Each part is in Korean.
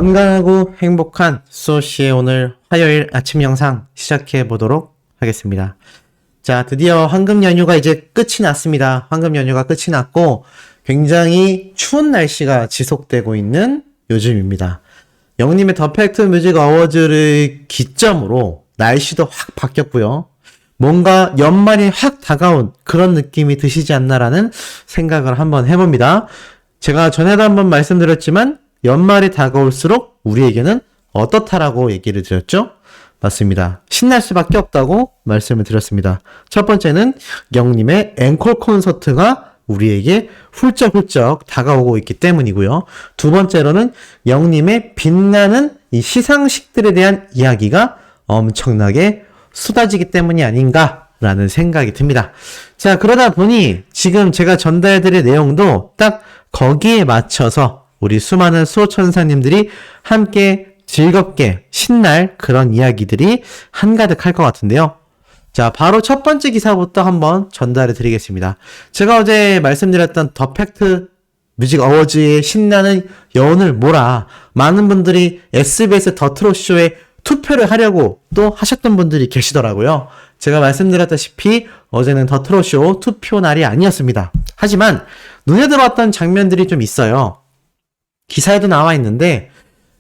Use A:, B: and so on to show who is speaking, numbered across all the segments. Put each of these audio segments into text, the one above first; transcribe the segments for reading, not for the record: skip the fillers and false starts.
A: 건강하고 행복한 수호씨의 오늘 화요일 아침 영상 시작해 보도록 하겠습니다. 자, 드디어 황금 연휴가 이제 끝이 났습니다. 황금 연휴가 끝이 났고 굉장히 추운 날씨가 지속되고 있는 요즘입니다. 영님의 더 팩트 뮤직 어워즈를 기점으로 날씨도 확 바뀌었고요. 뭔가 연말이 확 다가온 그런 느낌이 드시지 않나라는 생각을 한번 해봅니다. 제가 전에도 한번 말씀드렸지만 연말이 다가올수록 우리에게는 어떻다라고 얘기를 드렸죠? 맞습니다. 신날 수밖에 없다고 말씀을 드렸습니다. 첫 번째는 영님의 앵콜 콘서트가 우리에게 훌쩍훌쩍 다가오고 있기 때문이고요. 두 번째로는 영님의 빛나는 이 시상식들에 대한 이야기가 엄청나게 쏟아지기 때문이 아닌가라는 생각이 듭니다. 자, 그러다 보니 지금 제가 전달해드릴 내용도 딱 거기에 맞춰서 우리 수많은 수호천사님들이 함께 즐겁게 신날 그런 이야기들이 한가득 할 것 같은데요. 자, 바로 첫 번째 기사부터 한번 전달해 드리겠습니다. 제가 어제 말씀드렸던 더 팩트 뮤직 어워즈의 신나는 여운을 몰아 많은 분들이 SBS 더 트롯쇼에 투표를 하려고 또 하셨던 분들이 계시더라고요. 제가 말씀드렸다시피 어제는 더 트롯쇼 투표 날이 아니었습니다. 하지만 눈에 들어왔던 장면들이 좀 있어요. 기사에도 나와 있는데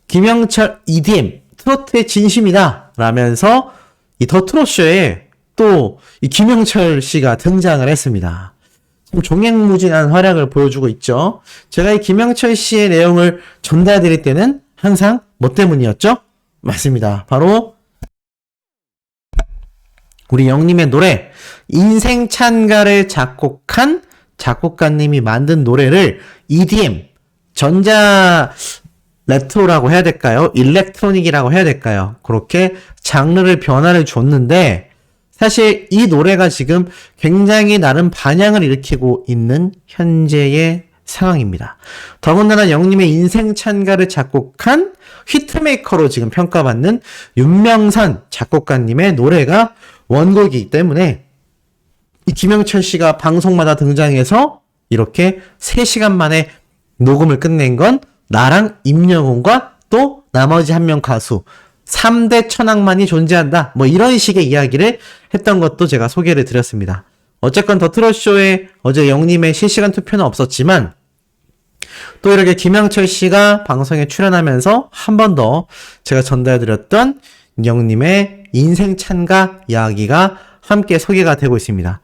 A: 김영철 EDM 트로트의 진심이다 라면서 이 더 트롯쇼에 또 이 김영철 씨가 등장을 했습니다. 좀 종횡무진한 활약을 보여주고 있죠. 제가 이 김영철 씨의 내용을 전달해 드릴 때는 항상 뭐 때문이었죠? 맞습니다. 바로 우리 영님의 노래 인생 찬가를 작곡한 작곡가님이 만든 노래를 EDM 전자 레트로라고 해야 될까요? 일렉트로닉이라고 해야 될까요? 그렇게 장르를 변화를 줬는데 사실 이 노래가 지금 굉장히 나름 반향을 일으키고 있는 현재의 상황입니다. 더군다나 영님의 인생 찬가를 작곡한 히트메이커로 지금 평가받는 윤명선 작곡가님의 노래가 원곡이기 때문에 이 김영철 씨가 방송마다 등장해서 이렇게 3시간 만에 녹음을 끝낸 건 나랑 임영웅과 또 나머지 한 명 가수 3대 천왕만이 존재한다. 뭐 이런 식의 이야기를 했던 것도 제가 소개를 드렸습니다. 어쨌건 더 트롯쇼에 어제 영님의 실시간 투표는 없었지만 또 이렇게 김영철 씨가 방송에 출연하면서 한 번 더 제가 전달해드렸던 영님의 인생 찬가 이야기가 함께 소개가 되고 있습니다.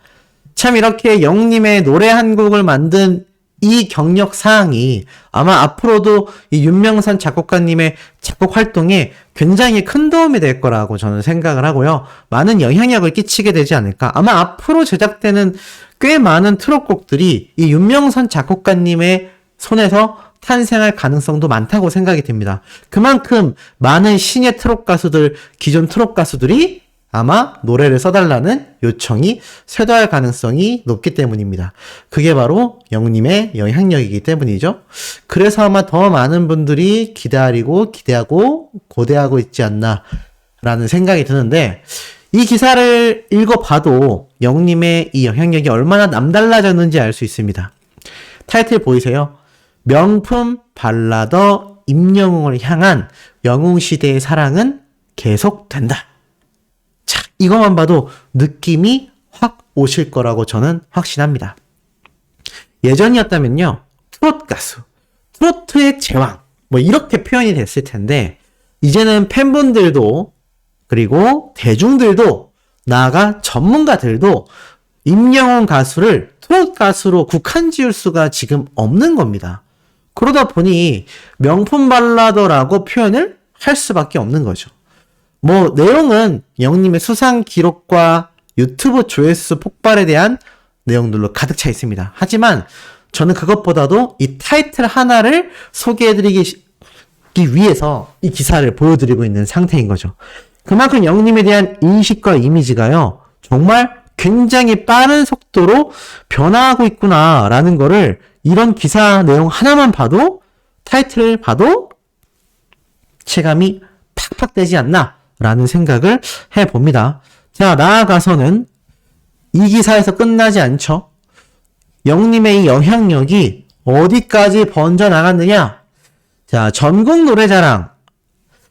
A: 참 이렇게 영님의 노래 한 곡을 만든 이 경력 사항이 아마 앞으로도 이 윤명선 작곡가님의 작곡 활동에 굉장히 큰 도움이 될 거라고 저는 생각을 하고요. 많은 영향력을 끼치게 되지 않을까. 아마 앞으로 제작되는 꽤 많은 트롯곡들이 이 윤명선 작곡가님의 손에서 탄생할 가능성도 많다고 생각이 됩니다. 그만큼 많은 신예 트롯 가수들, 기존 트롯 가수들이 아마 노래를 써달라는 요청이 쇄도할 가능성이 높기 때문입니다. 그게 바로 영님의 영향력이기 때문이죠. 그래서 아마 더 많은 분들이 기대하고 고대하고 있지 않나 라는 생각이 드는데 이 기사를 읽어봐도 영님의 이 영향력이 얼마나 남달라졌는지 알 수 있습니다. 타이틀 보이세요? 명품 발라더 임영웅을 향한 영웅시대의 사랑은 계속된다. 자, 이것만 봐도 느낌이 확 오실 거라고 저는 확신합니다. 예전이었다면요, 트롯 가수, 트로트의 제왕, 뭐 이렇게 표현이 됐을 텐데, 이제는 팬분들도, 그리고 대중들도, 나아가 전문가들도 임영웅 가수를 트롯 가수로 국한 지을 수가 지금 없는 겁니다. 그러다 보니 명품 발라더라고 표현을 할 수밖에 없는 거죠. 뭐 내용은 영님의 수상 기록과 유튜브 조회수 폭발에 대한 내용들로 가득 차 있습니다. 하지만 저는 그것보다도 이 타이틀 하나를 소개해드리기 위해서 이 기사를 보여드리고 있는 상태인 거죠. 그만큼 영님에 대한 인식과 이미지가요, 정말 굉장히 빠른 속도로 변화하고 있구나라는 거를 이런 기사 내용 하나만 봐도, 타이틀을 봐도 체감이 팍팍 되지 않나 라는 생각을 해봅니다. 자, 나아가서는 이 기사에서 끝나지 않죠. 영님의 이 영향력이 어디까지 번져나갔느냐? 자, 전국 노래자랑.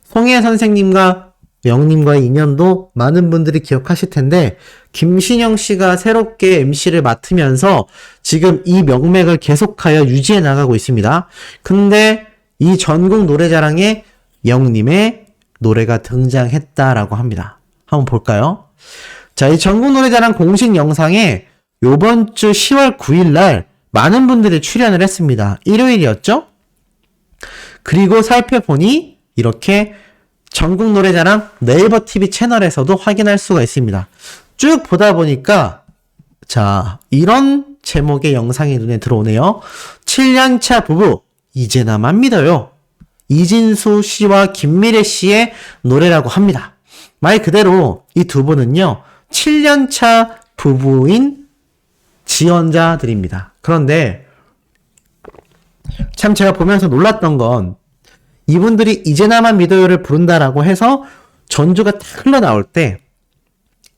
A: 송혜 선생님과 영님과의 인연도 많은 분들이 기억하실 텐데, 김신영 씨가 새롭게 MC를 맡으면서 지금 이 명맥을 계속하여 유지해 나가고 있습니다. 근데 이 전국 노래자랑에 영님의 노래가 등장했다라고 합니다. 한번 볼까요? 자, 이 전국 노래자랑 공식 영상에 요번 주 10월 9일 날 많은 분들이 출연을 했습니다. 일요일이었죠? 그리고 살펴보니 이렇게 전국 노래자랑 네이버 TV 채널에서도 확인할 수가 있습니다. 쭉 보다 보니까 자, 이런 제목의 영상이 눈에 들어오네요. 7년차 부부 이제 나만 믿어요. 이진수 씨와 김미래 씨의 노래라고 합니다. 말 그대로 이 두 분은요, 7년차 부부인 지원자들입니다. 그런데 참 제가 보면서 놀랐던 건 이분들이 이제 나만 믿어요를 부른다라고 해서 전주가 딱 흘러나올 때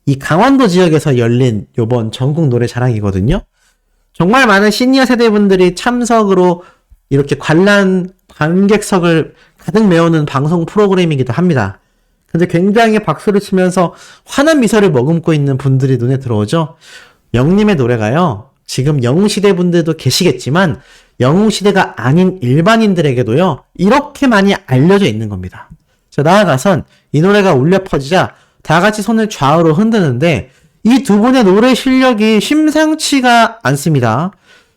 A: 이 강원도 지역에서 열린 요번 전국 노래 자랑이거든요. 정말 많은 시니어 세대분들이 참석으로 이렇게 관객석을 가득 메우는 방송 프로그램이기도 합니다. 근데 굉장히 박수를 치면서 환한 미소를 머금고 있는 분들이 눈에 들어오죠. 영님의 노래가요, 지금 영웅시대 분들도 계시겠지만 영웅시대가 아닌 일반인들에게도요, 이렇게 많이 알려져 있는 겁니다. 자, 나아가선 이 노래가 울려 퍼지자 다 같이 손을 좌우로 흔드는데 이 두 분의 노래 실력이 심상치가 않습니다.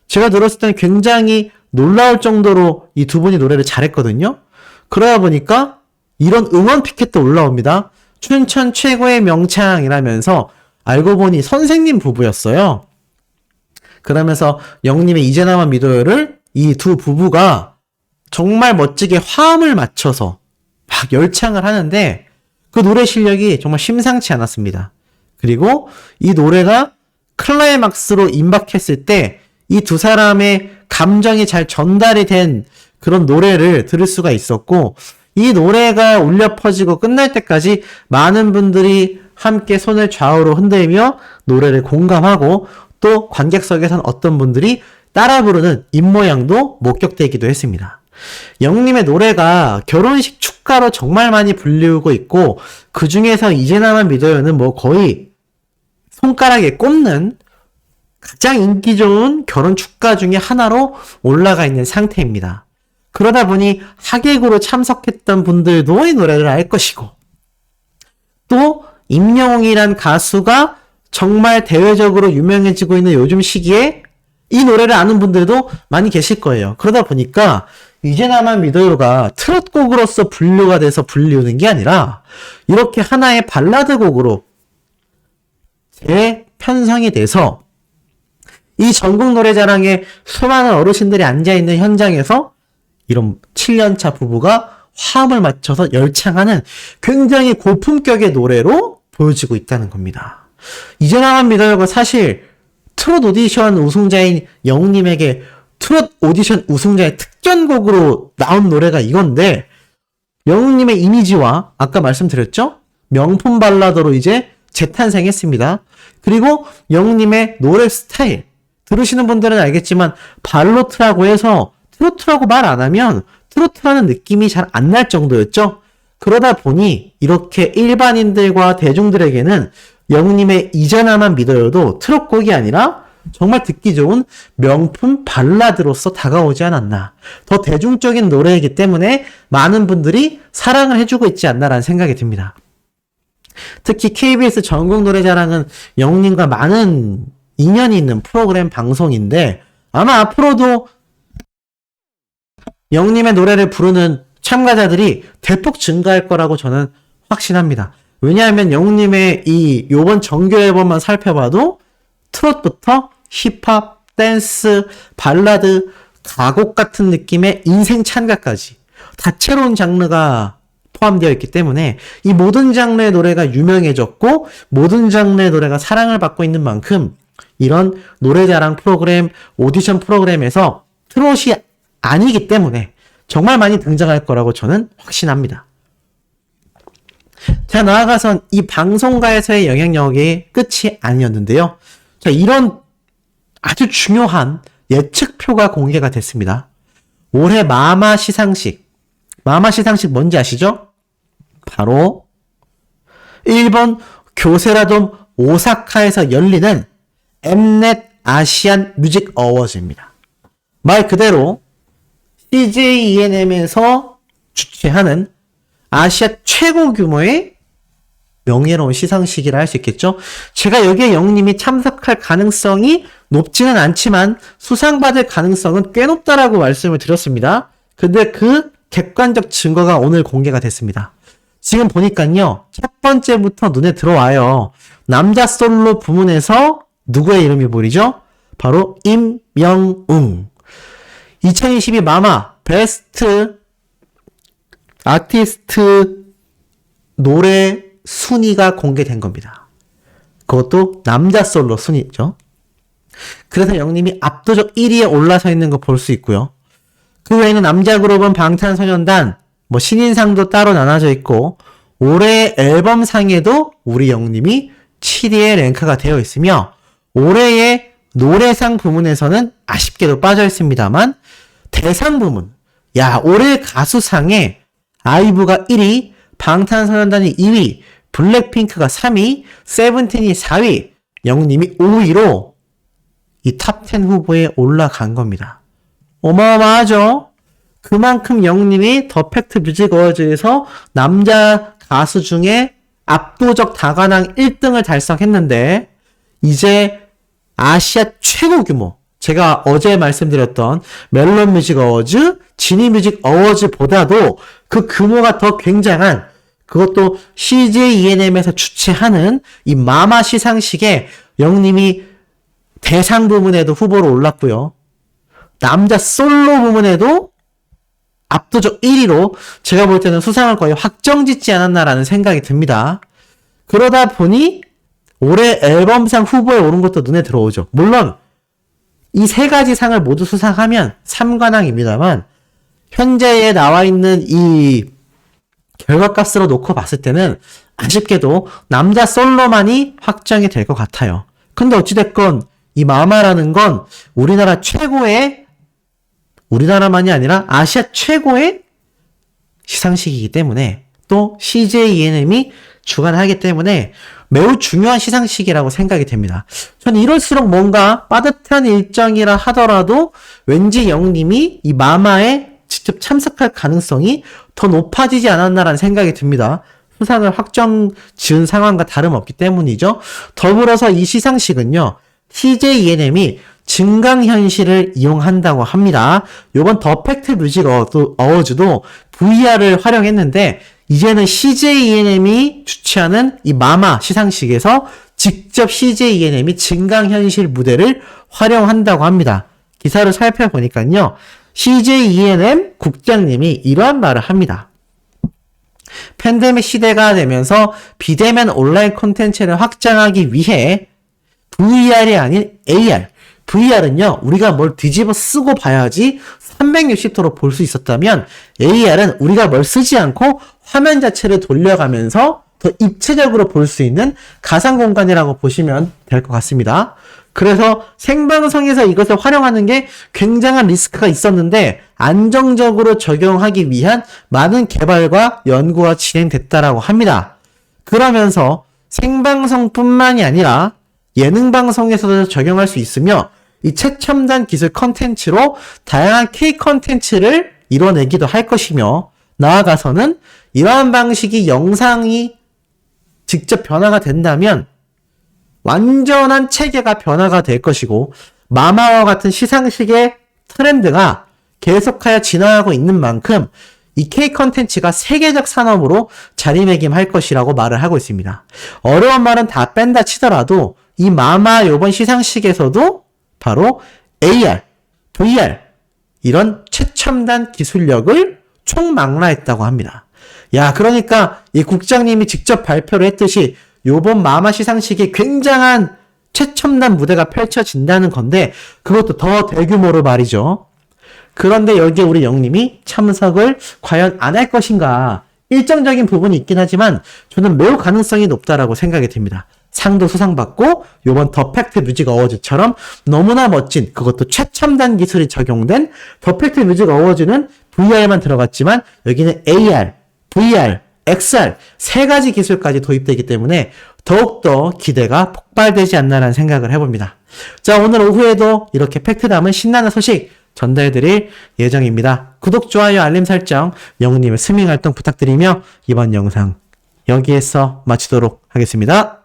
A: 제가 들었을 때는 굉장히 놀라울 정도로 이 두 분이 노래를 잘했거든요. 그러다 보니까 이런 응원 피켓도 올라옵니다. 춘천 최고의 명창이라면서 알고 보니 선생님 부부였어요. 그러면서 영님의 이제 나만 믿어요를 이 두 부부가 정말 멋지게 화음을 맞춰서 막 열창을 하는데 그 노래 실력이 정말 심상치 않았습니다. 그리고 이 노래가 클라이막스로 임박했을 때 이 두 사람의 감정이 잘 전달이 된 그런 노래를 들을 수가 있었고, 이 노래가 울려 퍼지고 끝날 때까지 많은 분들이 함께 손을 좌우로 흔들며 노래를 공감하고 또 관객석에선 어떤 분들이 따라 부르는 입모양도 목격되기도 했습니다. 영님의 노래가 결혼식 축가로 정말 많이 불리우고 있고 그 중에서 이제 나만 믿어요는 뭐 거의 손가락에 꼽는 가장 인기 좋은 결혼 축가 중에 하나로 올라가 있는 상태입니다. 그러다 보니 하객으로 참석했던 분들도 이 노래를 알 것이고 또 임영웅이란 가수가 정말 대외적으로 유명해지고 있는 요즘 시기에 이 노래를 아는 분들도 많이 계실 거예요. 그러다 보니까 이제 나만 믿어요가 트롯 곡으로서 분류가 돼서 불리우는 게 아니라 이렇게 하나의 발라드 곡으로 재편성이 돼서 이 전국 노래자랑에 수많은 어르신들이 앉아있는 현장에서 이런 7년차 부부가 화음을 맞춰서 열창하는 굉장히 고품격의 노래로 보여지고 있다는 겁니다. 이제 나만 믿어요가 사실 트롯 오디션 우승자인 영웅님에게 트롯 오디션 우승자의 특전곡으로 나온 노래가 이건데 영웅님의 이미지와 아까 말씀드렸죠? 명품 발라더로 이제 재탄생했습니다. 그리고 영웅님의 노래 스타일 들으시는 분들은 알겠지만 발로트라고 해서 트로트라고 말 안 하면 트로트라는 느낌이 잘 안 날 정도였죠. 그러다 보니 이렇게 일반인들과 대중들에게는 영웅님의 이제 나만 믿어요도 트롯곡이 아니라 정말 듣기 좋은 명품 발라드로서 다가오지 않았나. 더 대중적인 노래이기 때문에 많은 분들이 사랑을 해주고 있지 않나라는 생각이 듭니다. 특히 KBS 전국 노래자랑은 영웅님과 많은 인연이 있는 프로그램 방송인데 아마 앞으로도 영웅님의 노래를 부르는 참가자들이 대폭 증가할 거라고 저는 확신합니다. 왜냐하면 영웅님의 이 요번 정규 앨범만 살펴봐도 트롯부터 힙합, 댄스, 발라드, 가곡 같은 느낌의 인생 찬가까지 다채로운 장르가 포함되어 있기 때문에 이 모든 장르의 노래가 유명해졌고 모든 장르의 노래가 사랑을 받고 있는 만큼 이런 노래자랑 프로그램, 오디션 프로그램에서 트롯이 아니기 때문에 정말 많이 등장할 거라고 저는 확신합니다. 자, 나아가선 이 방송가에서의 영향력이 끝이 아니었는데요. 자, 이런 아주 중요한 예측표가 공개가 됐습니다. 올해 마마 시상식, 마마 시상식 뭔지 아시죠? 바로 일본 교세라돔 오사카에서 열리는 엠넷 아시안 뮤직 어워즈입니다. 말 그대로 CJ ENM에서 주최하는 아시아 최고 규모의 명예로운 시상식이라 할 수 있겠죠. 제가 여기에 영님이 참석할 가능성이 높지는 않지만 수상받을 가능성은 꽤 높다라고 말씀을 드렸습니다. 근데 그 객관적 증거가 오늘 공개가 됐습니다. 지금 보니까요, 첫 번째부터 눈에 들어와요. 남자 솔로 부문에서 누구의 이름이 보이죠? 바로 임영웅. 2022 마마 베스트 아티스트 노래 순위가 공개된 겁니다. 그것도 남자 솔로 순위죠. 그래서 영님이 압도적 1위에 올라서 있는 거 볼 수 있고요. 그 외에는 남자 그룹은 방탄소년단, 신인상도 따로 나눠져 있고 올해 앨범상에도 우리 영님이 7위에 랭크가 되어 있으며 올해의 노래상 부문에서는 아쉽게도 빠져 있습니다만 대상 부문, 올해 가수상에 아이브가 1위, 방탄소년단이 2위, 블랙핑크가 3위, 세븐틴이 4위, 영님이 5위로 이 탑 10 후보에 올라간 겁니다. 어마어마하죠? 그만큼 영님이 더 팩트 뮤직 어워즈에서 남자 가수 중에 압도적 다관왕 1등을 달성했는데 이제 아시아 최고 규모, 제가 어제 말씀드렸던 멜론 뮤직 어워즈, 지니 뮤직 어워즈보다도 그 규모가 더 굉장한, 그것도 CJ ENM에서 주최하는 이 마마 시상식에 영님이 대상 부문에도 후보로 올랐고요. 남자 솔로 부문에도 압도적 1위로 제가 볼 때는 수상을 거의 확정짓지 않았나라는 생각이 듭니다. 그러다 보니 올해 앨범상 후보에 오른 것도 눈에 들어오죠. 물론 이 세 가지 상을 모두 수상하면 3관왕입니다만 현재에 나와 있는 이 결과값으로 놓고 봤을 때는 아쉽게도 남자 솔로만이 확정이 될 것 같아요. 근데 어찌됐건 이 마마라는 건 우리나라 최고의, 우리나라만이 아니라 아시아 최고의 시상식이기 때문에 또 CJ ENM이 주관하기 때문에 매우 중요한 시상식이라고 생각이 됩니다. 저는 이럴수록 뭔가 빠듯한 일정이라 하더라도 왠지 영님이 이 마마에 직접 참석할 가능성이 더 높아지지 않았나라는 생각이 듭니다. 수상을 확정 지은 상황과 다름없기 때문이죠. 더불어서 이 시상식은요, CJ ENM이 증강현실을 이용한다고 합니다. 요번 더 팩트 뮤직 어워즈도 VR을 활용했는데 이제는 CJ ENM이 주최하는 이 마마 시상식에서 직접 CJ ENM이 증강현실 무대를 활용한다고 합니다. 기사를 살펴보니까요, CJ ENM 국장님이 이러한 말을 합니다. 팬데믹 시대가 되면서 비대면 온라인 콘텐츠를 확장하기 위해 VR이 아닌 AR, VR은요, 우리가 뭘 뒤집어 쓰고 봐야지 360도로 볼 수 있었다면 AR은 우리가 뭘 쓰지 않고 화면 자체를 돌려가면서 더 입체적으로 볼 수 있는 가상 공간이라고 보시면 될 것 같습니다. 그래서 생방송에서 이것을 활용하는 게 굉장한 리스크가 있었는데 안정적으로 적용하기 위한 많은 개발과 연구가 진행됐다라고 합니다. 그러면서 생방송뿐만이 아니라 예능방송에서도 적용할 수 있으며 이 최첨단 기술 컨텐츠로 다양한 K 컨텐츠를 이뤄내기도 할 것이며 나아가서는 이러한 방식이 영상이 직접 변화가 된다면 완전한 체계가 변화가 될 것이고 마마와 같은 시상식의 트렌드가 계속하여 진화하고 있는 만큼 이 K 컨텐츠가 세계적 산업으로 자리매김할 것이라고 말을 하고 있습니다. 어려운 말은 다 뺀다 치더라도 이 마마 요번 시상식에서도 바로 AR, VR 이런 최첨단 기술력을 총망라했다고 합니다. 그러니까 이 국장님이 직접 발표를 했듯이 요번 마마 시상식에 굉장한 최첨단 무대가 펼쳐진다는 건데 그것도 더 대규모로 말이죠. 그런데 여기에 우리 영님이 참석을 과연 안 할 것인가, 일정적인 부분이 있긴 하지만 저는 매우 가능성이 높다라고 생각이 듭니다. 상도 수상받고 요번 더 팩트 뮤직 어워즈처럼 너무나 멋진, 그것도 최첨단 기술이 적용된 더 팩트 뮤직 어워즈는 VR만 들어갔지만 여기는 AR, VR, XR 세 가지 기술까지 도입되기 때문에 더욱더 기대가 폭발되지 않나라는 생각을 해봅니다. 자, 오늘 오후에도 이렇게 팩트 담은 신나는 소식 전달해드릴 예정입니다. 구독, 좋아요, 알림 설정, 영우님의 스밍 활동 부탁드리며 이번 영상 여기에서 마치도록 하겠습니다.